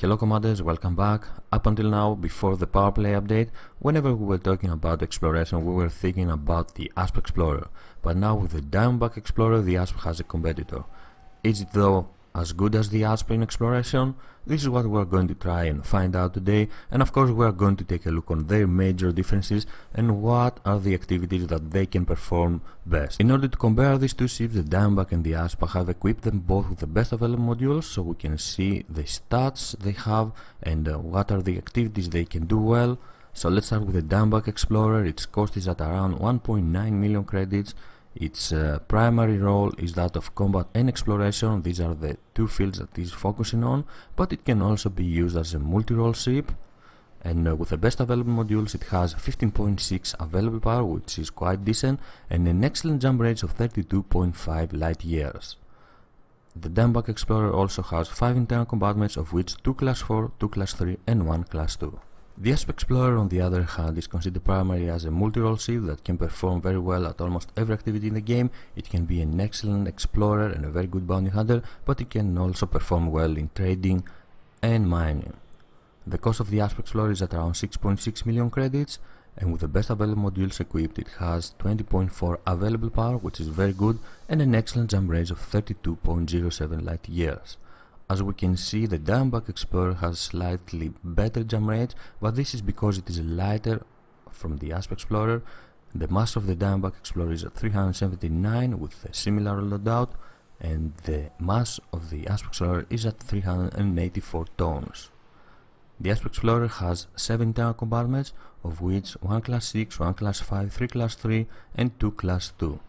Hello commanders, welcome back. Up until now, before the Powerplay update, whenever we were talking about exploration, we were thinking about the Asp Explorer. But now with the Diamondback Explorer, the Asp has a competitor. Is it though as good as the Asp in exploration? This is what we are going to try and find out today, and of course we are going to take a look on their major differences and what are the activities that they can perform best. In order to compare these two ships, the Diamondback and the Asp, I have equipped them both with the best available modules so we can see the stats they have and what are the activities they can do well. So let's start with the Diamondback Explorer. Its cost is at around 1.9 million credits. Its primary role is that of combat and exploration. These are the two fields that it is focusing on, but it can also be used as a multi-role ship. And with the best available modules, it has 15.6 available power, which is quite decent, and an excellent jump range of 32.5 light years. The Diamondback Explorer also has 5 internal compartments, of which 2 class 4, 2 class 3 and 1 class 2. The Asp Explorer, on the other hand, is considered primarily as a multi-role ship that can perform very well at almost every activity in the game. It can be an excellent explorer and a very good bounty hunter, but it can also perform well in trading and mining. The cost of the Asp Explorer is at around 6.6 million credits, and with the best available modules equipped, it has 20.4 available power, which is very good, and an excellent jump range of 32.07 light years. As we can see, the Diamondback Explorer has slightly better jump range, but this is because it is lighter from the Asp Explorer. The mass of the Diamondback Explorer is at 379 with a similar loadout, and the mass of the Asp Explorer is at 384 tons. The Asp Explorer has 7 internal compartments, of which 1 class 6, 1 class 5, 3 class 3 and 2 class 2.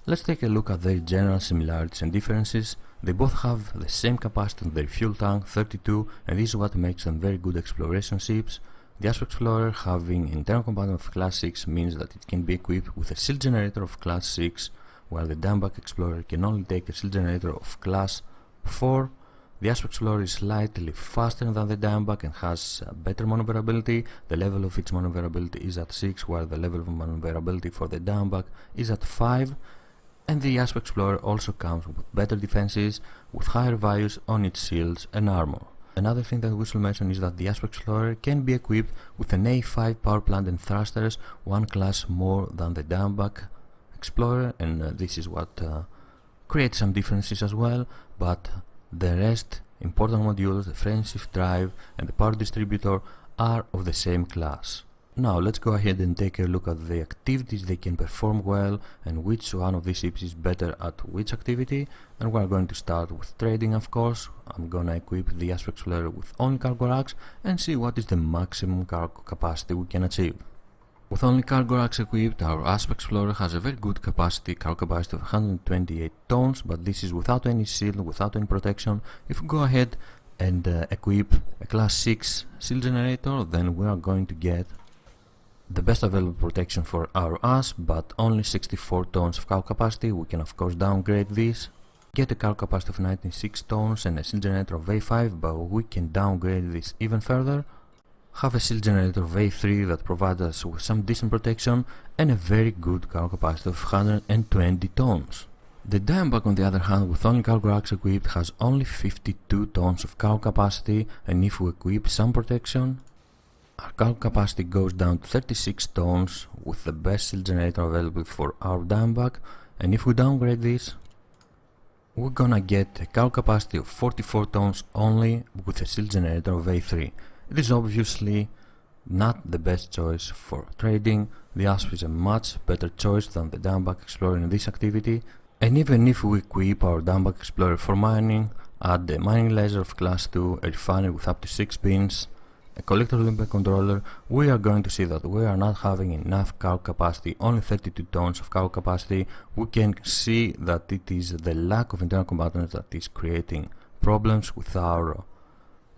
Let's take a look at their general similarities and differences. They both have the same capacity in their fuel tank, 32, and this is what makes them very good exploration ships. The Asp Explorer having an internal compartment of class 6 means that it can be equipped with a shield generator of class 6, while the Diamondback Explorer can only take a shield generator of class 4. The Asp Explorer is slightly faster than the Diamondback and has better maneuverability. The level of its maneuverability is at 6, while the level of maneuverability for the Diamondback is at 5. And the Asp Explorer also comes with better defenses, with higher values on its shields and armor. Another thing that we should mention is that the Asp Explorer can be equipped with an A5 power plant and thrusters, 1 class more than the Diamondback Explorer, and this is what creates some differences as well, but the rest important modules, the frame shift drive and the power distributor, are of the same class. Now let's go ahead and take a look at the activities they can perform well and which one of these ships is better at which activity, and we're going to start with trading. Of course, I'm gonna equip the Asp Explorer with only cargo racks and see what is the maximum cargo capacity we can achieve. With only cargo racks equipped, our Asp Explorer has a very good cargo capacity of 128 tons, but this is without any shield, without any protection. If we go ahead and equip a class 6 shield generator, then we are going to get the best available protection for our Asp, but only 64 tons of cargo capacity. We can of course downgrade this, get a cargo capacity of 96 tons and a shield generator of A5, but we can downgrade this even further, have a shield generator of A3 that provides us with some decent protection and a very good cargo capacity of 120 tons. The Diamondback, on the other hand, with only cargo racks equipped, has only 52 tons of cargo capacity, and if we equip some protection, our cargo capacity goes down to 36 tons with the best shield generator available for our Diamondback, and if we downgrade this, we're gonna get a cargo capacity of 44 tons only with a shield generator of A3. It is obviously not the best choice for trading. The Asp is a much better choice than the Diamondback Explorer in this activity, and even if we equip our Diamondback Explorer for mining, add the mining laser of class 2, a refinery with up to 6 pins, a collector limit controller, we are going to see that we are not having enough cargo capacity, only 32 tons of cargo capacity. We can see that it is the lack of internal compartments that is creating problems with our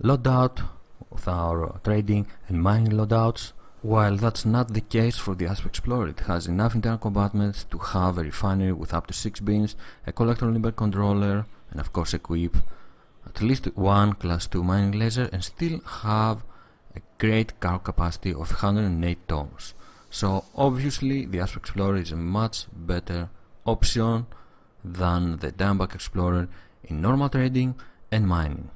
loadout, with our trading and mining loadouts, while that's not the case for the Asp Explorer. It has enough internal compartments to have a refinery with up to 6 bins, a collector limit controller, and of course equip at least 1 class 2 mining laser and still have a great cargo capacity of 108 tons. So obviously the Asp Explorer is a much better option than the Diamondback Explorer in normal trading and mining.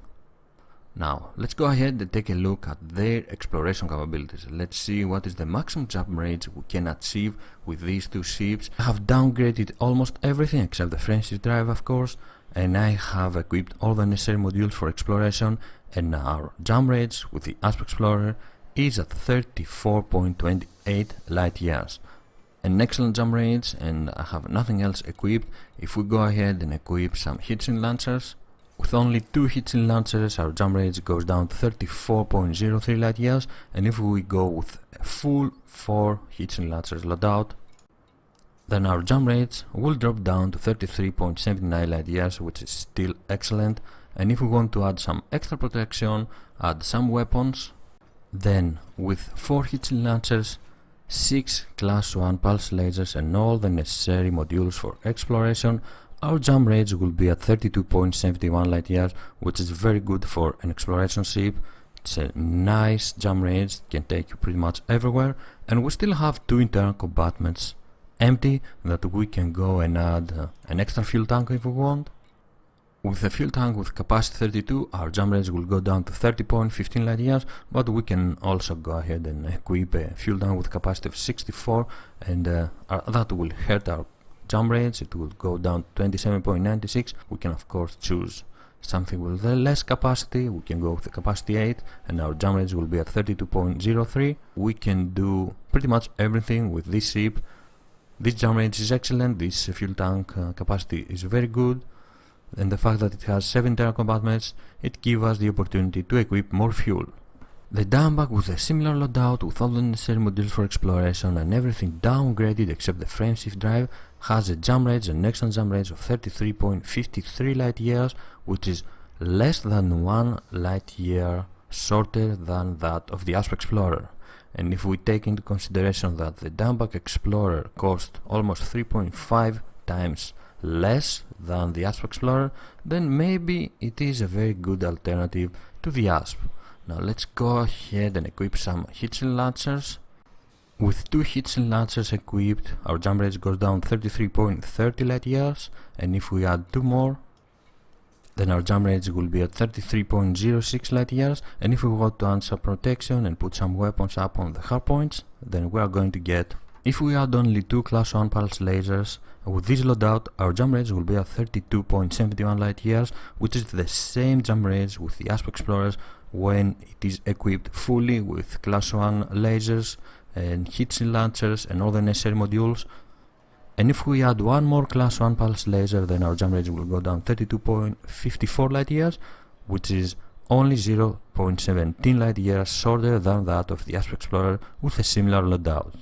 Now, let's go ahead and take a look at their exploration capabilities. Let's see what is the maximum jump range we can achieve with these two ships. I have downgraded almost everything except the frameshift drive, of course, and I have equipped all the necessary modules for exploration, and our jump range with the Asp Explorer is at 34.28 light years. An excellent jump range, and I have nothing else equipped. If we go ahead and equip some heatsink launchers, with only 2 heatsink launchers, our jump range goes down to 34.03 light years, and if we go with a full 4 heatsink launchers loadout, then our jump range will drop down to 33.79 light years, which is still excellent. And if we want to add some extra protection, add some weapons, then with 4 heatsink launchers, 6 class 1 pulse lasers and all the necessary modules for exploration, our jump range will be at 32.71 light years, which is very good for an exploration ship. It's a nice jump range, can take you pretty much everywhere, and we still have 2 internal compartments empty that we can go and add an extra fuel tank if we want. With a fuel tank with capacity 32, our jump range will go down to 30.15 light years, but we can also go ahead and equip a fuel tank with capacity of 64, and that will hurt our jump range. It will go down to 27.96. We can of course choose something with less capacity. We can go with the capacity 8 and our jump range will be at 32.03. We can do pretty much everything with this ship. This jump range is excellent. This fuel tank capacity is very good, and the fact that it has 7 internal compartments, it gives us the opportunity to equip more fuel. The Diamondback, with a similar loadout, with all the necessary modules for exploration and everything downgraded except the frameshift drive, has a jump range, an excellent jump range of 33.53 light years, which is less than 1 light year shorter than that of the Asp Explorer. And if we take into consideration that the Diamondback Explorer cost almost 3.5 times less than the Asp Explorer, then maybe it is a very good alternative to the Asp. Now let's go ahead and equip some heatsink launchers. With 2 heatsink launchers equipped, our jump range goes down 33.30 light years, and if we add 2 more, then our jump range will be at 33.06 light years. And if we want to add some protection and put some weapons up on the hardpoints, then we are going to get, if we add only 2 class 1 pulse lasers, with this loadout, our jump range will be at 32.71 light years, which is the same jump range with the Asp Explorers when it is equipped fully with class 1 lasers and heatsink launchers and all the necessary modules. And if we add 1 more class 1 pulse laser, then our jump range will go down 32.54 light years, which is only 0.17 light years shorter than that of the Asp Explorer with a similar loadout.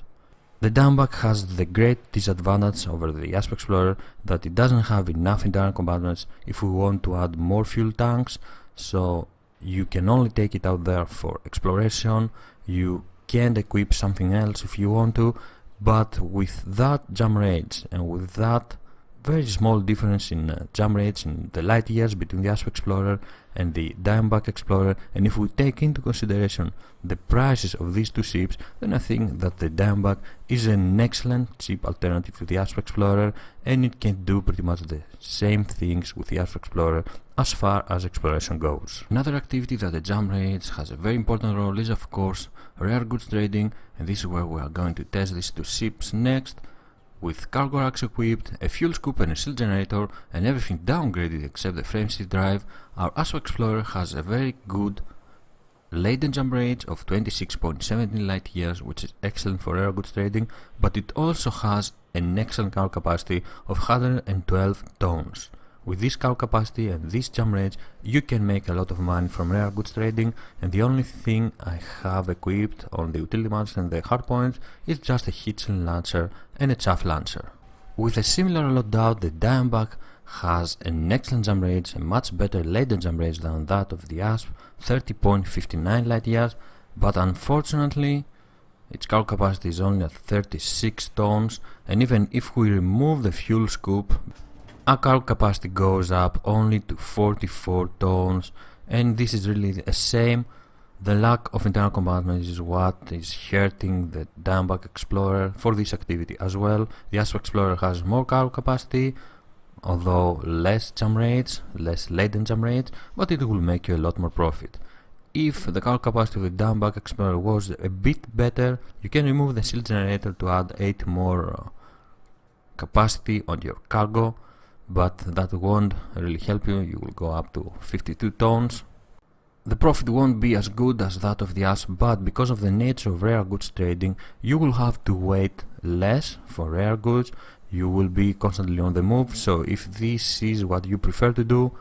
The Diamondback has the great disadvantage over the Asp Explorer that it doesn't have enough internal compartments if we want to add more fuel tanks, so you can only take it out there for exploration. You can't equip something else if you want to, but with that jump range and with that very small difference in jump range in the light years between the Asp Explorer and the Diamondback Explorer, and if we take into consideration the prices of these two ships, then I think that the Diamondback is an excellent cheap alternative to the Asp Explorer, and it can do pretty much the same things with the Asp Explorer as far as exploration goes. Another activity that the jump range has a very important role is of course rare goods trading, and this is where we are going to test these two ships next. With cargo racks equipped, a fuel scoop and a shield generator, and everything downgraded except the frameshift drive, our Asp Explorer has a very good laden jump range of 26.17 light years, which is excellent for rare goods trading, but it also has an excellent cargo capacity of 112 tons. With this cargo capacity and this jump range, you can make a lot of money from rare goods trading, and the only thing I have equipped on the utility mounts and the hardpoints is just a heatsink launcher and a chaff launcher. With a similar loadout, the Diamondback has an excellent jump range, a much better laden jump range than that of the Asp, 30.59 light years, but unfortunately its cargo capacity is only at 36 tons, and even if we remove the fuel scoop, our cargo capacity goes up only to 44 tons, and this is really a shame. The lack of internal compartments is what is hurting the Diamondback Explorer for this activity as well. The Asp Explorer has more cargo capacity, although less jump rates, less latent jump rates, but it will make you a lot more profit. If the cargo capacity of the Diamondback Explorer was a bit better, you can remove the shield generator to add 8 more capacity on your cargo, but that won't really help you. You will go up to 52 tons. The profit won't be as good as that of the Asp, but because of the nature of rare goods trading, you will have to wait less for rare goods. You will be constantly on the move, so if this is what you prefer to do,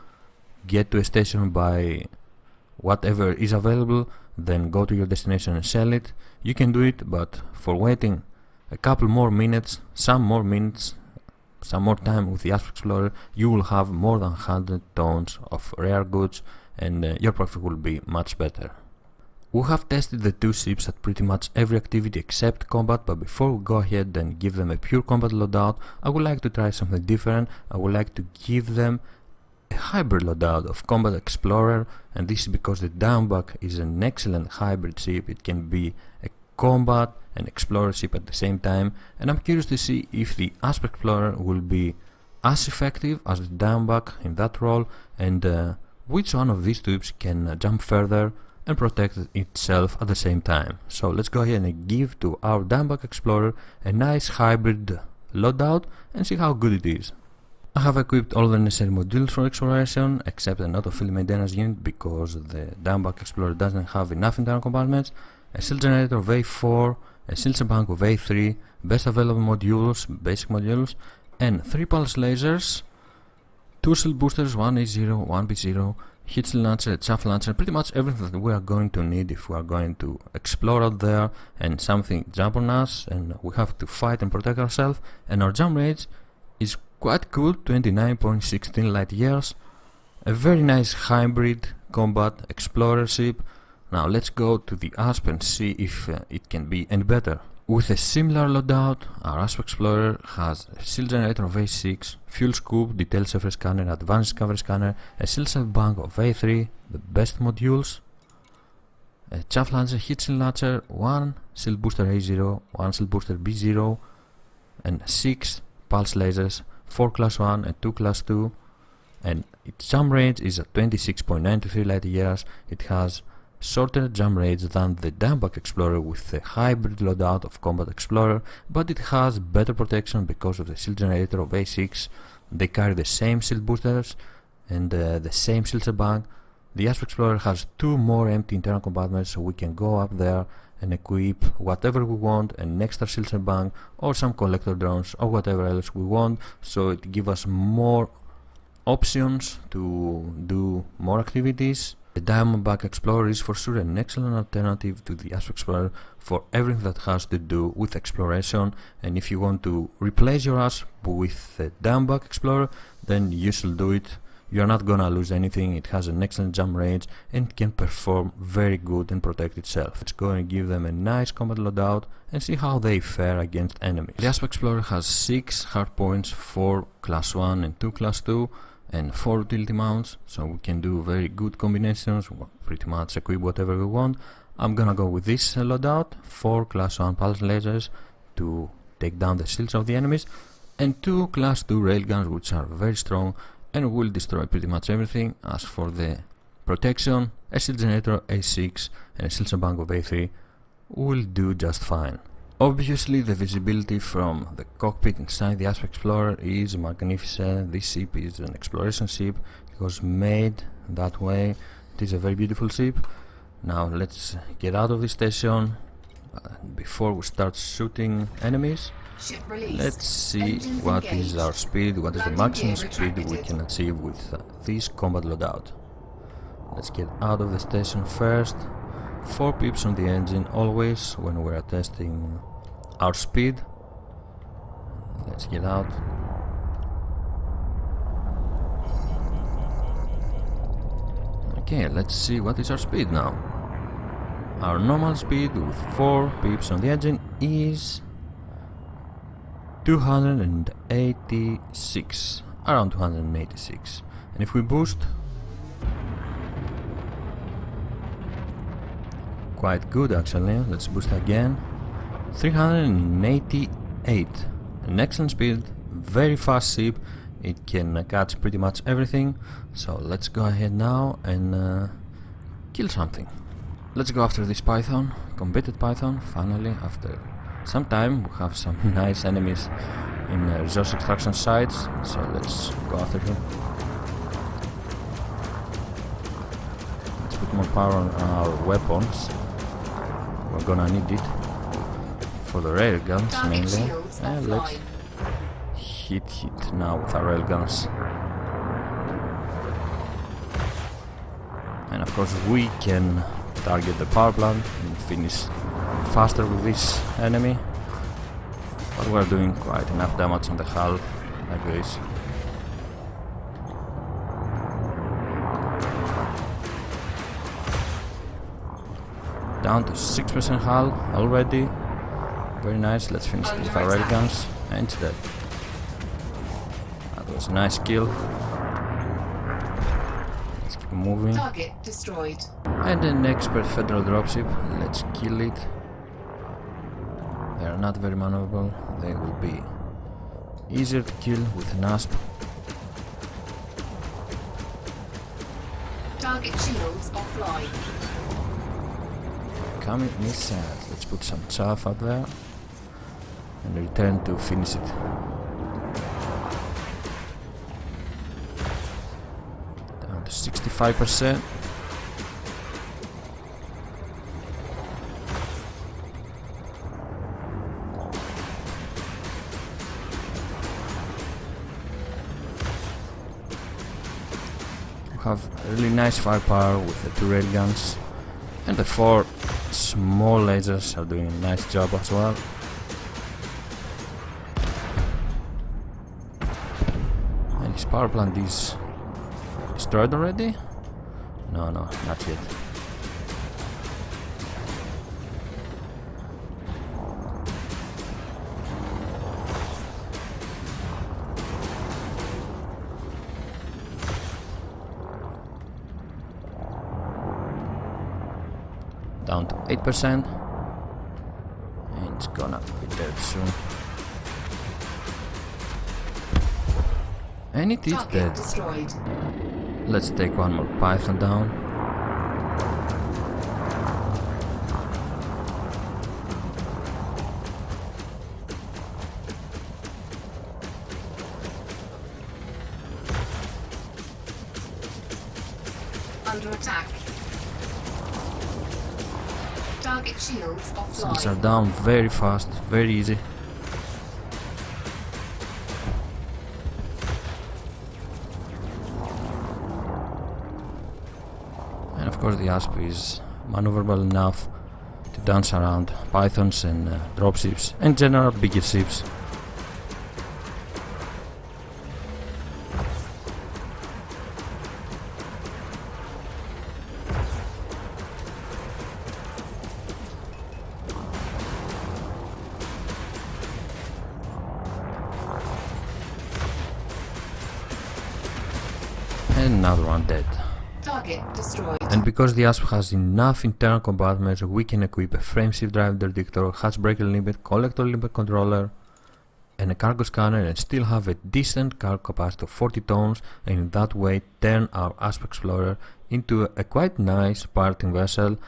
get to a station by whatever is available, then go to your destination and sell it. You can do it, but for waiting a couple more minutes, some more time with the Asp Explorer, you will have more than 100 tons of rare goods, and your profit will be much better. We have tested the two ships at pretty much every activity except combat, but before we go ahead and give them a pure combat loadout, I would like to try something different. I would like to give them a hybrid loadout of Combat Explorer, and this is because the Diamondback is an excellent hybrid ship. It can be a combat and explorer ship at the same time, and I'm curious to see if the Asp Explorer will be as effective as the Diamondback in that role, and which one of these tubes can jump further and protect itself at the same time. So let's go ahead and give to our Diamondback Explorer a nice hybrid loadout and see how good it is. I have equipped all the necessary modules for exploration except an auto-field maintenance unit because the Diamondback Explorer doesn't have enough internal compartments, a shield generator of A4, a sensor bank of A3, best available modules, basic modules, and 3 pulse lasers, 2 shield boosters, 1 A0, 1 B0, heat shield launcher, a chaff launcher, pretty much everything that we are going to need if we are going to explore out there and something jump on us and we have to fight and protect ourselves. And our jump range is quite cool, 29.16 light years, a very nice hybrid combat explorer ship. Now let's go to the Asp and see if it can be any better. With a similar loadout, our Asp Explorer has a shield generator of A6, fuel scoop, detailed surface scanner, advanced discovery scanner, a shield cell bank of A3, the best modules, a chaff launcher, heat shield launcher, 1 shield booster A0, 1 shield booster B0, and 6 pulse lasers, 4 class 1 and 2 class 2, and its jump range is at 26.93 light years. It has shorter jump range than the Diamondback Explorer with a hybrid loadout of Combat Explorer, but it has better protection because of the shield generator of A6. They carry the same shield boosters and the same shield bank. The Asp Explorer has 2 more empty internal compartments, so we can go up there and equip whatever we want, an extra shield bank or some collector drones or whatever else we want, so it gives us more options to do more activities. The Diamondback Explorer is for sure an excellent alternative to the Asp Explorer for everything that has to do with exploration, and if you want to replace your Asp with the Diamondback Explorer, then you should do it. You're not gonna lose anything. It has an excellent jump range and can perform very good and protect itself. Let's go and give them a nice combat loadout and see how they fare against enemies. The Asp Explorer has 6 hardpoints, 4 class 1 and 2 class 2, and 4 utility mounts, so we can do very good combinations, pretty much equip whatever we want. I'm gonna go with this loadout, 4 class 1 pulse lasers to take down the shields of the enemies, and 2 class 2 railguns which are very strong and will destroy pretty much everything. As for the protection, a shield generator A6 and a shield bank of A3 will do just fine. Obviously the visibility from the cockpit inside the Asp Explorer is magnificent. This ship is an exploration ship. It was made that way. It is a very beautiful ship. Now let's get out of this station before we start shooting enemies. Let's see what is our speed, what is the maximum speed we can achieve with this combat loadout. Let's get out of the station first. 4 pips on the engine always when we are testing our speed. Let's get out. Okay, let's see what is our speed now. Our normal speed with 4 pips on the engine is 286, around 286, and if we boost, quite good actually. Let's boost again. 388, an excellent speed, very fast ship. it can catch pretty much everything. So let's go ahead now and kill something. Let's go after this python, combated python. Finally, after some time, we have some nice enemies in resource extraction sites, so let's go after him. Let's put more power on our weapons. We're gonna need it for the rail guns mainly. And let's hit now with our rail guns. And of course we can target the power plant and finish faster with this enemy. But we're doing quite enough damage on the hull like this. Down to 6% hull already. Very nice. Let's finish it with our rail guns. And it's dead. That was a nice kill. Let's keep moving. Target destroyed. And an expert federal dropship. Let's kill it. They are not very maneuverable. They will be easier to kill with an Asp. Target shields offline. Coming missiles. Let's put some chaff up there and return to finish it. Down to 65%. Have really nice firepower with the 2 railguns, and the 4 small lasers are doing a nice job as well. And his power plant is destroyed already? No, not yet. Down to 8%, and it's gonna be dead soon. And it is dead. Destroyed. Let's take one more python down. Under attack. Target shields offline. These are down very fast, very easy. And of course the Asp is maneuverable enough to dance around pythons and dropships and general bigger ships. And another one dead. Target destroyed. And because the Asp has enough internal compartments, we can equip a frameshift drive interdictor, hatch breaker limit, collector limit controller, and a cargo scanner, and still have a decent cargo capacity of 40 tons, and in that way turn our Asp Explorer into a quite nice piloting vessel.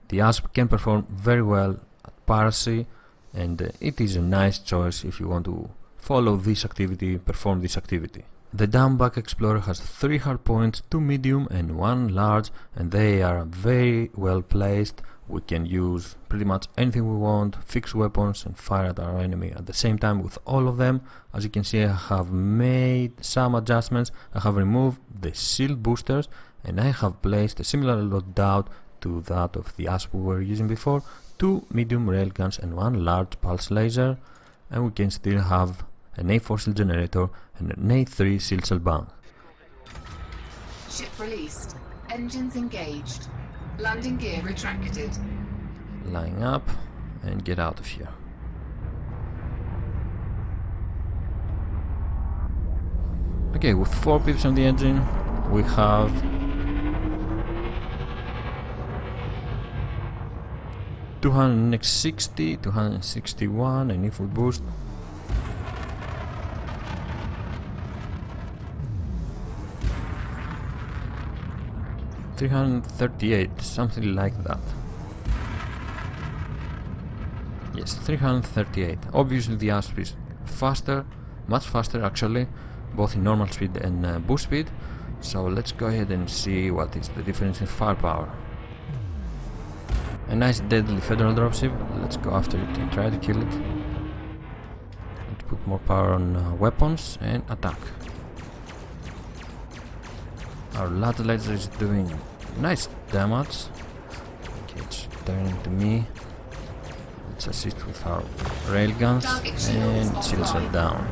The Asp can perform very well at piracy, and it is a nice choice if you want to follow this activity, perform this activity. The Diamondback Explorer has 3 hardpoints, 2 medium and 1 large, and they are very well placed. We can use pretty much anything we want, fix weapons and fire at our enemy at the same time with all of them. As you can see, I have made some adjustments. I have removed the shield boosters and I have placed a similar loadout to that of the Asp we were using before, 2 medium railguns and 1 large pulse laser, and we can still have an A4 shield generator and an A3 shield cell bank. Ship released. Engines engaged. Landing gear retracted. Line up and get out of here. Okay, with 4 pips on the engine, we have (260, 261), and if we boost, 338, something like that. Yes, 338. Obviously the Asp is faster, much faster actually, both in normal speed and boost speed. So let's go ahead and see what is the difference in firepower. A nice deadly federal dropship. Let's go after it and try to kill it. And put more power on weapons and attack. Our laser laser is doing nice damage. Okay, it's turning to me. Let's assist with our railguns and shields are down.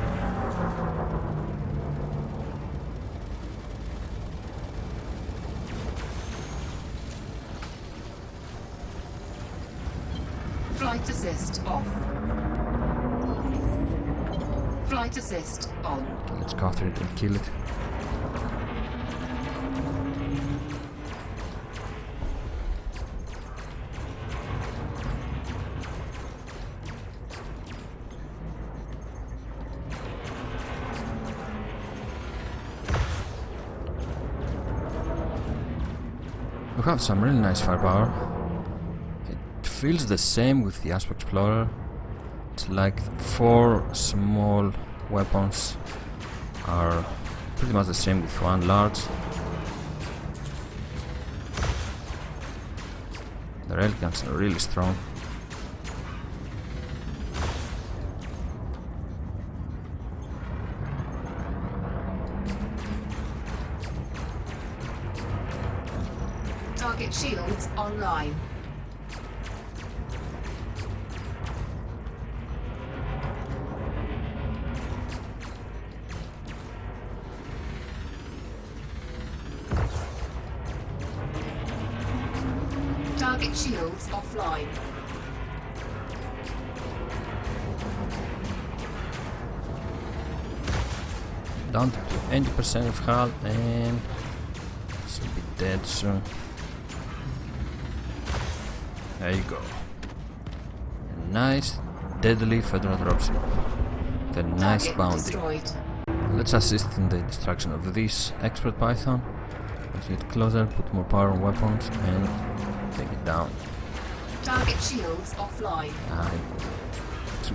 Flight assist off. Flight assist on. Okay, let's go after it and kill it. We have some really nice firepower. It feels the same with the Asp Explorer. It's like 4 small weapons are pretty much the same with 1 large. The railguns are really strong. Target shields online. Target shields offline. Down to 80% of health and should be dead soon. There you go. A nice deadly federal dropship. The nice bounty. Destroyed. Let's assist in the destruction of this expert python. Let's get closer, put more power on weapons and take it down. Target shields offline.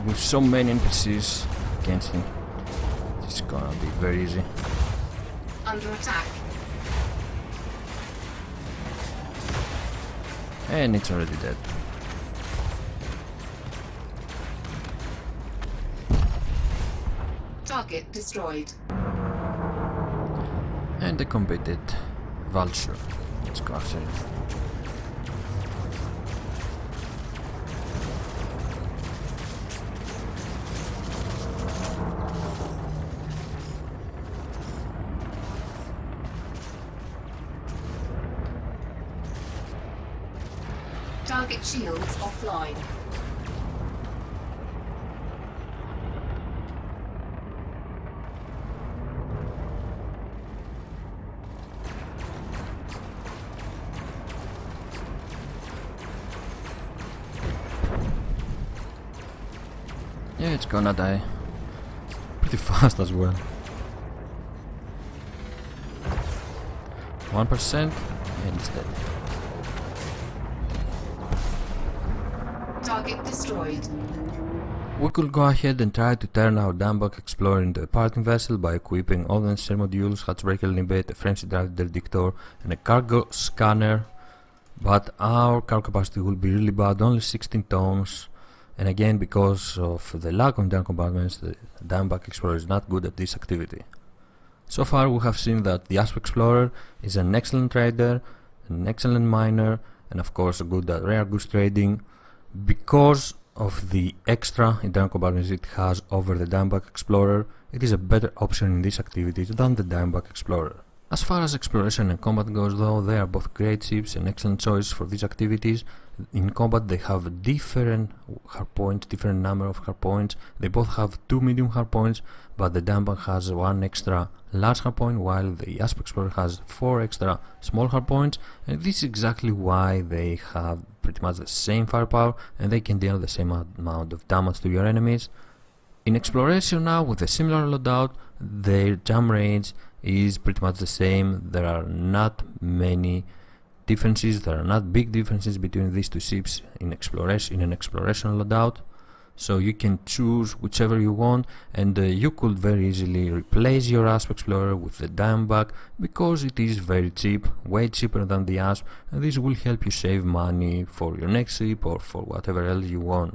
With so many NPCs against him, it's gonna be very easy. Under attack. And it's already dead. Target destroyed. And the completed vulture. Let's go after it. Target shields offline. Yeah, it's gonna die. Pretty fast as well. 1% and it's dead. Target destroyed. We could go ahead and try to turn our Diamondback Explorer into a parting vessel by equipping all the necessary modules, hatchbreaker limit, a frenzy drive interdictor and a cargo scanner, but our cargo capacity will be really bad, only 16 tons, and again because of the lack of down compartments, the Diamondback Explorer is not good at this activity. So far we have seen that the Asp Explorer is an excellent trader, an excellent miner, and of course good at rare goods trading, because of the extra internal compartments it has over the Diamondback Explorer. It is a better option in this activity than the Diamondback Explorer. As far as exploration and combat goes though, they are both great ships and excellent choice for these activities. In combat they have different hardpoints, different number of hardpoints. They both have 2 medium hardpoints, but the Diamondback has 1 extra large hardpoint, while the Asp Explorer has 4 extra small hardpoints, and this is exactly why they have pretty much the same firepower and they can deal the same amount of damage to your enemies. In exploration now, with a similar loadout, their jump range is pretty much the same. There are not many differences. There are not big differences between these two ships in an exploration loadout, so you can choose whichever you want, and you could very easily replace your Asp Explorer with the Diamondback because it is very cheap, way cheaper than the Asp, and this will help you save money for your next ship or for whatever else you want.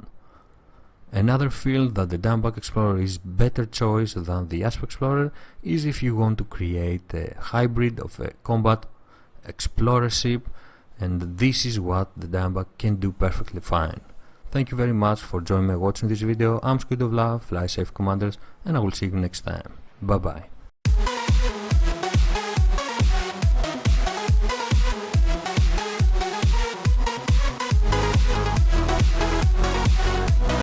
Another field that the Diamondback Explorer is better choice than the Asp Explorer is if you want to create a hybrid of a combat explorer ship, and this is what the Diamondback can do perfectly fine. Thank you very much for joining me watching this video. I'm Squid of Love, fly safe commanders, and I will see you next time. Bye bye.